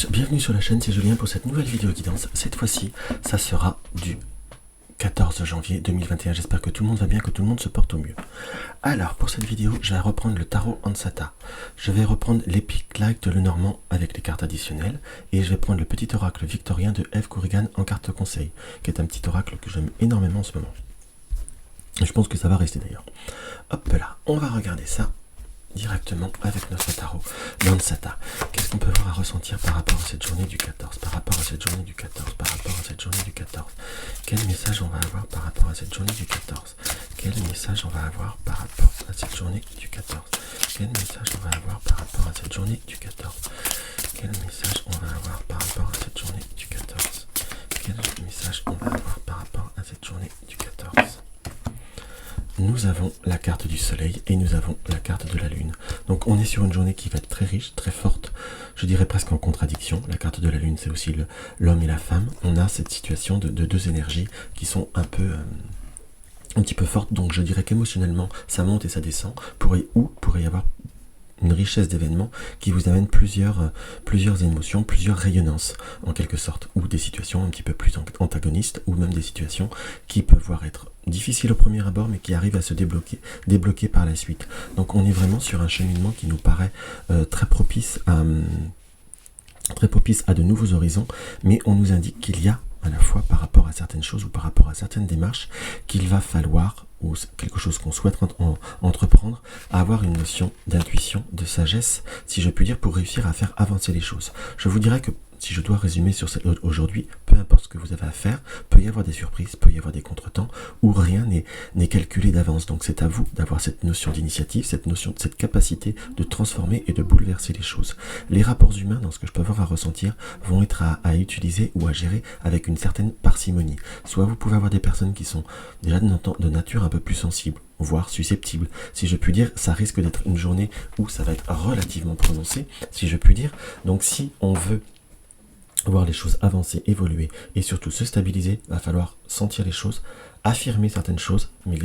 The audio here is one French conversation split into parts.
Bienvenue sur la chaîne, c'est Julien pour cette nouvelle vidéo guidance. Cette fois-ci, ça sera du 14 janvier 2021. J'espère que tout le monde va bien, que tout le monde se porte au mieux. Alors, pour cette vidéo, je vais reprendre le tarot Ansata. Je vais reprendre l'Epic Light de Lenormand avec les cartes additionnelles. Et je vais prendre le petit oracle victorien de Eve Corrigan en carte conseil, qui est un petit oracle que j'aime énormément en ce moment. Je pense que ça va rester d'ailleurs. Hop là, on va regarder ça directement avec notre tarot d'Ansata. Qu'est-ce qu'on peut voir à ressentir par rapport à cette journée du 14, par rapport à cette journée du 14, par rapport à cette journée du 14. Quel message on va avoir par rapport à cette journée du 14? Quel message on va avoir par rapport à cette journée du 14? Quel message on va avoir par rapport à cette journée du 14? Quel message on va avoir par rapport à cette journée du 14? Quel message on va avoir par rapport à cette journée du 14? Nous avons la carte du soleil et nous avons la carte de la lune. Donc on est sur une journée qui va être très riche, très forte, je dirais presque en contradiction. La carte de la lune, c'est aussi l'homme et la femme. On a cette situation de deux énergies qui sont un petit peu fortes. Donc je dirais qu'émotionnellement, ça monte et ça descend. Pourrait y avoir une richesse d'événements qui vous amène plusieurs émotions, plusieurs rayonnances en quelque sorte, ou des situations un petit peu plus antagonistes, ou même des situations qui peuvent voir être difficiles au premier abord mais qui arrivent à se débloquer par la suite. Donc on est vraiment sur un cheminement qui nous paraît très propice à de nouveaux horizons, mais on nous indique qu'il y a à la fois par rapport à certaines choses ou par rapport à certaines démarches qu'il va falloir, ou quelque chose qu'on souhaite entreprendre, avoir une notion d'intuition, de sagesse, si je puis dire, pour réussir à faire avancer les choses. Je vous dirais que si je dois résumer sur aujourd'hui, peu importe ce que vous avez à faire, peut y avoir des surprises, peut y avoir des contretemps, où rien n'est calculé d'avance. Donc c'est à vous d'avoir cette notion d'initiative, cette capacité de transformer et de bouleverser les choses. Les rapports humains, dans ce que je peux avoir à ressentir, vont être à utiliser ou à gérer avec une certaine parcimonie. Soit vous pouvez avoir des personnes qui sont déjà de nature un peu plus sensible, voire susceptible. Si je puis dire, ça risque d'être une journée où ça va être relativement prononcé, si je puis dire. Donc si on veut voir les choses avancer, évoluer et surtout se stabiliser, il va falloir sentir les choses, affirmer certaines choses, mais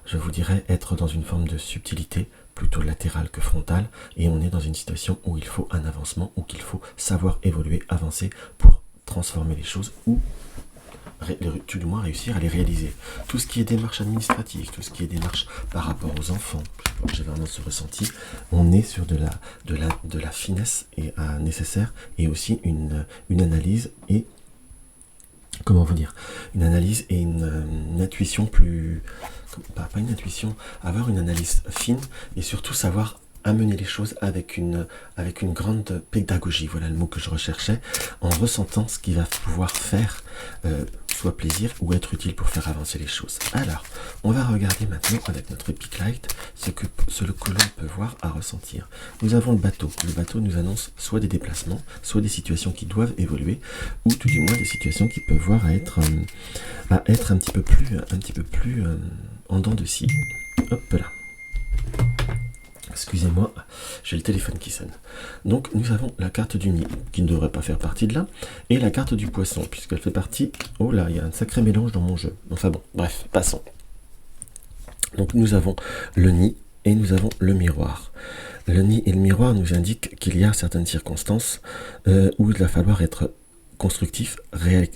je vous dirais, être dans une forme de subtilité, plutôt latérale que frontale, et on est dans une situation où il faut un avancement, où il faut savoir évoluer, avancer pour transformer les choses, ou tout du moins réussir à les réaliser. Tout ce qui est démarche administrative, tout ce qui est démarche par rapport aux enfants, j'ai vraiment ce ressenti, on est sur de la finesse nécessaire, et aussi une analyse et comment vous dire, une analyse et une intuition plus, pas une intuition, avoir une analyse fine et surtout savoir amener les choses avec une grande pédagogie, voilà le mot que je recherchais, en ressentant ce qui va pouvoir faire soit plaisir ou être utile pour faire avancer les choses. Alors, on va regarder maintenant avec notre Epic Light ce que l'on peut voir à ressentir. Nous avons le bateau. Le bateau nous annonce soit des déplacements, soit des situations qui doivent évoluer, ou tout du moins des situations qui peuvent voir à être un petit peu plus en dents de scie. Hop là. Excusez-moi, j'ai le téléphone qui sonne. Donc nous avons la carte du nid, qui ne devrait pas faire partie de là, et la carte du poisson, puisqu'elle fait partie... Oh là, il y a un sacré mélange dans mon jeu. Enfin bon, bref, passons. Donc nous avons le nid et nous avons le miroir. Le nid et le miroir nous indiquent qu'il y a certaines circonstances où il va falloir être constructif,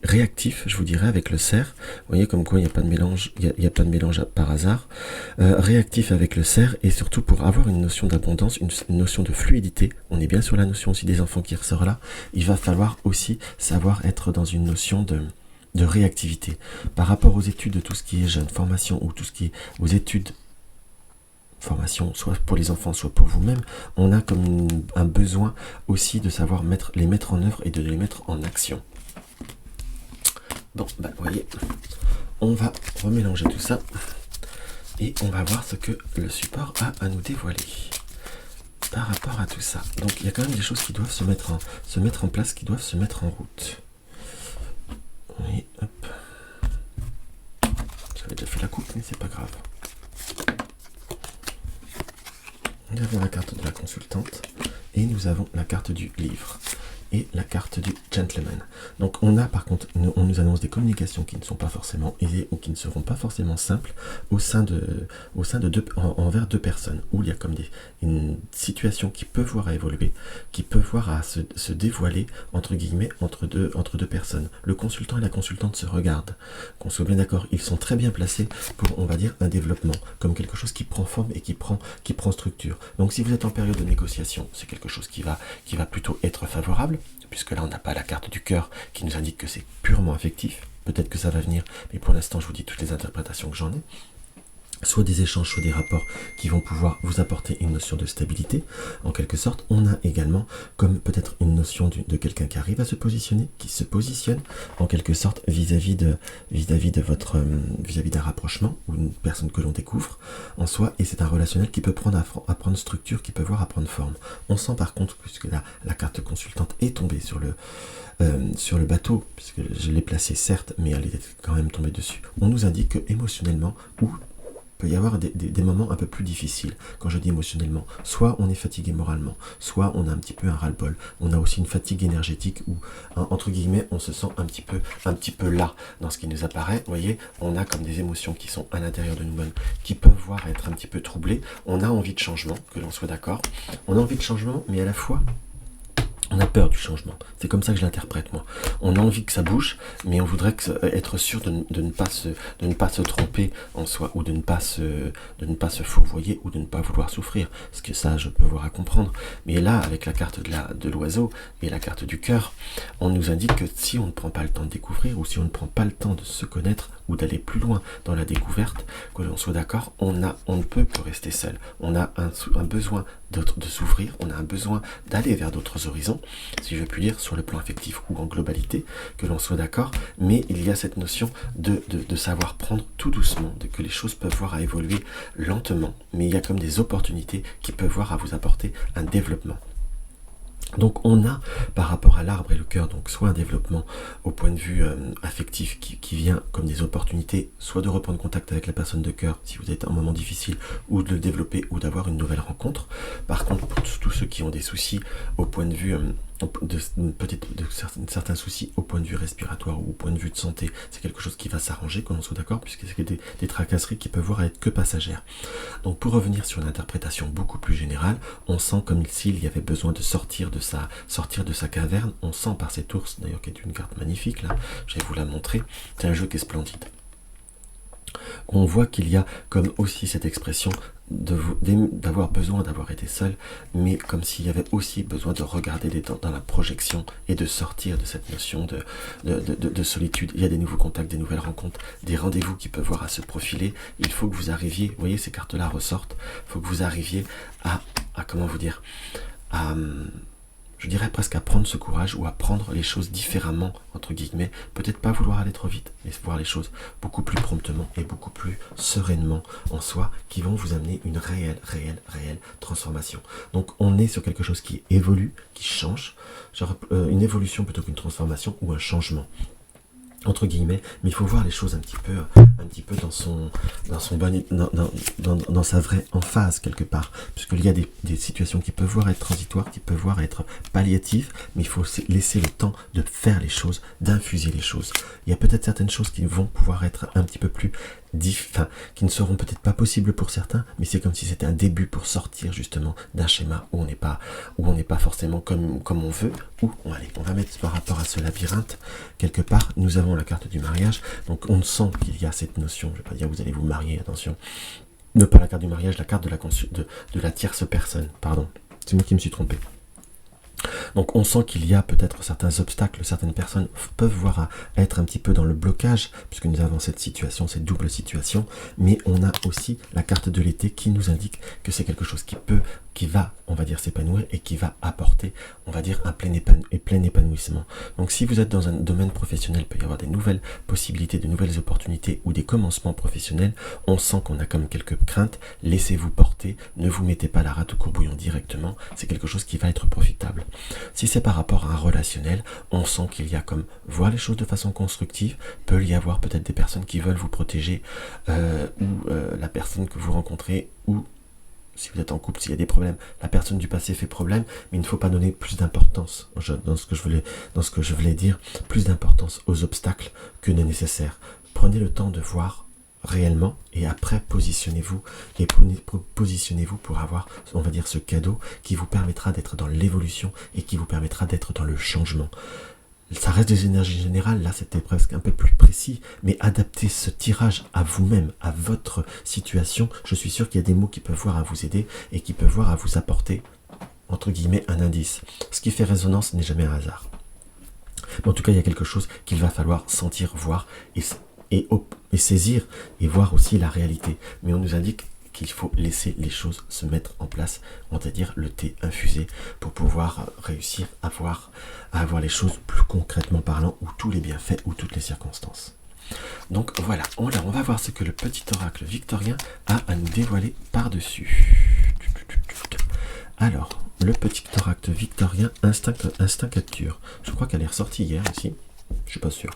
réactif, je vous dirais, avec le cerf. Vous voyez comme quoi il n'y a pas de mélange, il y a pas de mélange par hasard. Réactif avec le cerf, et surtout pour avoir une notion d'abondance, une notion de fluidité. On est bien sur la notion aussi des enfants qui ressort là. Il va falloir aussi savoir être dans une notion de réactivité. Par rapport aux études de tout ce qui est jeune, formation, ou tout ce qui est aux études, formation, soit pour les enfants, soit pour vous-même, on a comme un besoin aussi de savoir les mettre en œuvre et de les mettre en action. Bon, vous voyez, on va remélanger tout ça et on va voir ce que le support a à nous dévoiler par rapport à tout ça. Donc il y a quand même des choses qui doivent se mettre en place, qui doivent se mettre en route. Oui, hop. J'avais déjà fait la coupe, mais c'est pas grave. Nous avons la carte de la consultante et nous avons la carte du livre. et la carte du gentleman. Donc on a par contre, on nous annonce des communications qui ne sont pas forcément aisées ou qui ne seront pas forcément simples envers deux personnes, où il y a comme une situation qui peut voir à évoluer, qui peut voir à se dévoiler entre guillemets entre deux personnes. Le consultant et la consultante se regardent. Qu'on soit bien d'accord, ils sont très bien placés pour, on va dire, un développement, comme quelque chose qui prend forme et qui prend structure. Donc si vous êtes en période de négociation, c'est quelque chose qui va plutôt être favorable, puisque là on n'a pas la carte du cœur qui nous indique que c'est purement affectif. Peut-être que ça va venir, mais pour l'instant je vous dis toutes les interprétations que j'en ai. Soit des échanges, soit des rapports qui vont pouvoir vous apporter une notion de stabilité. En quelque sorte, on a également comme peut-être une notion de quelqu'un qui arrive à se positionner, qui se positionne en quelque sorte vis-à-vis d'un rapprochement ou une personne que l'on découvre en soi, et c'est un relationnel qui peut prendre structure, qui peut voir à prendre forme. On sent par contre, puisque la carte consultante est tombée sur le bateau, puisque je l'ai placée certes, mais elle était quand même tombée dessus. On nous indique que émotionnellement, ou peut y avoir des moments un peu plus difficiles. Quand je dis émotionnellement, soit on est fatigué moralement, soit on a un petit peu un ras-le-bol. On a aussi une fatigue énergétique où, entre guillemets, on se sent un petit peu là dans ce qui nous apparaît. Vous voyez, on a comme des émotions qui sont à l'intérieur de nous-mêmes, qui peuvent voir être un petit peu troublées. On a envie de changement, que l'on soit d'accord. On a envie de changement, mais à la fois, on a peur du changement. C'est comme ça que je l'interprète, moi. On a envie que ça bouge, mais on voudrait être sûr de ne pas se tromper en soi, ou de ne pas se fourvoyer, ou de ne pas vouloir souffrir. Parce que ça, je peux voir à comprendre. Mais là, avec la carte de l'oiseau et la carte du cœur, on nous indique que si on ne prend pas le temps de découvrir, ou si on ne prend pas le temps de se connaître, ou d'aller plus loin dans la découverte, que l'on soit d'accord, on ne peut que rester seul. On a un besoin de s'ouvrir, on a un besoin d'aller vers d'autres horizons, si je puis dire, sur le plan affectif ou en globalité, que l'on soit d'accord, mais il y a cette notion de savoir prendre tout doucement, que les choses peuvent voir à évoluer lentement, mais il y a comme des opportunités qui peuvent voir à vous apporter un développement. Donc on a, par rapport à l'arbre et le cœur, donc soit un développement au point de vue affectif qui vient comme des opportunités, soit de reprendre contact avec la personne de cœur si vous êtes en moment difficile, ou de le développer, ou d'avoir une nouvelle rencontre. Par contre, pour tous ceux qui ont des soucis au point de vue peut-être de certains soucis au point de vue respiratoire ou au point de vue de santé, c'est quelque chose qui va s'arranger, qu'on en soit d'accord, puisque c'est des tracasseries qui peuvent voir être que passagères. Donc pour revenir sur une interprétation beaucoup plus générale, on sent comme s'il y avait besoin de sortir de sa caverne. On sent par cet ours, d'ailleurs, qui est une carte magnifique, là, je vais vous la montrer, c'est un jeu qui est splendide. On voit qu'il y a comme aussi cette expression d'avoir besoin d'avoir été seul, mais comme s'il y avait aussi besoin de regarder dans la projection et de sortir de cette notion de solitude. Il y a des nouveaux contacts, des nouvelles rencontres, des rendez-vous qui peuvent voir à se profiler. Il faut que vous arriviez, vous voyez, ces cartes-là ressortent, il faut que vous arriviez à comment vous dire, je dirais presque à prendre ce courage, ou à prendre les choses différemment, entre guillemets, peut-être pas vouloir aller trop vite, mais voir les choses beaucoup plus promptement et beaucoup plus sereinement en soi, qui vont vous amener une réelle transformation. Donc on est sur quelque chose qui évolue, qui change, genre une évolution plutôt qu'une transformation ou un changement, entre guillemets, mais il faut voir les choses un petit peu dans sa vraie emphase quelque part, puisqu'il y a des situations qui peuvent voir être transitoires, qui peuvent voir être palliatives, mais il faut laisser le temps de faire les choses, d'infuser les choses. Il y a peut-être certaines choses qui vont pouvoir être un petit peu plus qui ne seront peut-être pas possibles pour certains, mais c'est comme si c'était un début pour sortir justement d'un schéma où on n'est pas forcément comme on veut. Ou on va mettre par rapport à ce labyrinthe quelque part. Nous avons la carte du mariage, donc on sent qu'il y a cette notion. Je ne vais pas dire vous allez vous marier, attention. Ne pas la carte du mariage, la carte de la tierce personne. Pardon, c'est moi qui me suis trompé. Donc on sent qu'il y a peut-être certains obstacles, certaines personnes peuvent voir à être un petit peu dans le blocage, puisque nous avons cette situation, cette double situation, mais on a aussi la carte de l'été qui nous indique que c'est quelque chose qui va, on va dire, s'épanouir et qui va apporter, on va dire, un plein épanouissement. Donc si vous êtes dans un domaine professionnel, il peut y avoir des nouvelles possibilités, de nouvelles opportunités ou des commencements professionnels. On sent qu'on a comme quelques craintes, laissez-vous porter, ne vous mettez pas la rate au courbouillon directement, c'est quelque chose qui va être profitable. Si c'est par rapport à un relationnel, on sent qu'il y a comme voir les choses de façon constructive, peut y avoir peut-être des personnes qui veulent vous protéger, ou la personne que vous rencontrez, ou si vous êtes en couple, s'il y a des problèmes, la personne du passé fait problème, mais il ne faut pas donner plus d'importance, dans ce que je voulais dire, plus d'importance aux obstacles que de nécessaire. Prenez le temps de voir réellement et après positionnez-vous pour avoir, on va dire, ce cadeau qui vous permettra d'être dans l'évolution et qui vous permettra d'être dans le changement. Ça reste des énergies générales, là c'était presque un peu plus précis, mais adaptez ce tirage à vous-même, à votre situation. Je suis sûr qu'il y a des mots qui peuvent voir à vous aider et qui peuvent voir à vous apporter, entre guillemets, un indice. Ce qui fait résonance n'est jamais un hasard. Mais en tout cas, il y a quelque chose qu'il va falloir sentir, voir et saisir et voir aussi la réalité. Mais on nous indique qu'il faut laisser les choses se mettre en place, on va dire le thé infusé, pour pouvoir réussir à avoir les choses plus concrètement parlant, ou tous les bienfaits, ou toutes les circonstances. Donc voilà, on va voir ce que le petit oracle victorien a à nous dévoiler par-dessus. Alors, le petit oracle victorien, instinct capture. Je crois qu'elle est ressortie hier ici, je suis pas sûr.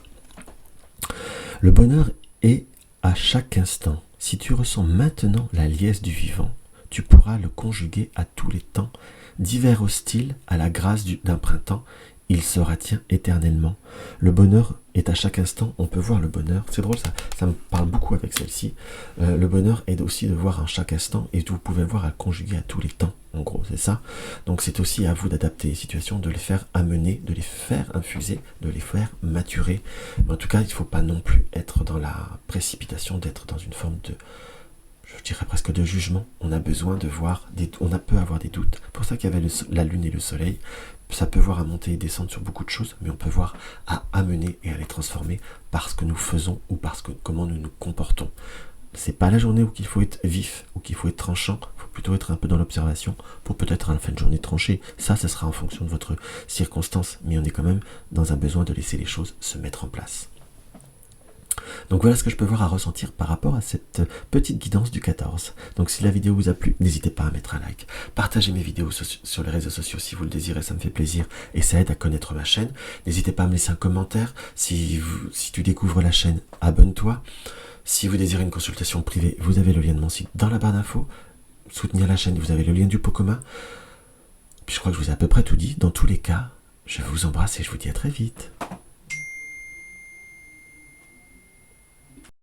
Le bonheur est à chaque instant. Si tu ressens maintenant la liesse du vivant, tu pourras le conjuguer à tous les temps. D'hiver hostile à la grâce d'un printemps, il sera tien éternellement. Le bonheur est à chaque instant, on peut voir le bonheur. C'est drôle, ça me parle beaucoup avec celle-ci. Le bonheur est aussi de voir à chaque instant, et vous pouvez voir à le conjuguer à tous les temps. En gros, c'est ça. Donc c'est aussi à vous d'adapter les situations, de les faire amener, de les faire infuser, de les faire maturer. Mais en tout cas, il ne faut pas non plus être dans la précipitation, d'être dans une forme de, je dirais presque de jugement. On a besoin de voir, on peut avoir des doutes. C'est pour ça qu'il y avait la lune et le soleil. Ça peut voir à monter et descendre sur beaucoup de choses, mais on peut voir à amener et à les transformer par ce que nous faisons ou parce que comment nous nous comportons. C'est pas la journée où il faut être vif, ou qu'il faut être tranchant, il faut plutôt être un peu dans l'observation pour peut-être à la fin de journée trancher. Ça sera en fonction de votre circonstance, mais on est quand même dans un besoin de laisser les choses se mettre en place. Donc voilà ce que je peux voir à ressentir par rapport à cette petite guidance du 14. Donc si la vidéo vous a plu, n'hésitez pas à mettre un like. Partagez mes vidéos sur les réseaux sociaux si vous le désirez, ça me fait plaisir et ça aide à connaître ma chaîne. N'hésitez pas à me laisser un commentaire. Si tu découvres la chaîne, abonne-toi. Si vous désirez une consultation privée, vous avez le lien de mon site dans la barre d'infos. Soutenir la chaîne, vous avez le lien du pot commun. Puis je crois que je vous ai à peu près tout dit. Dans tous les cas, je vous embrasse et je vous dis à très vite.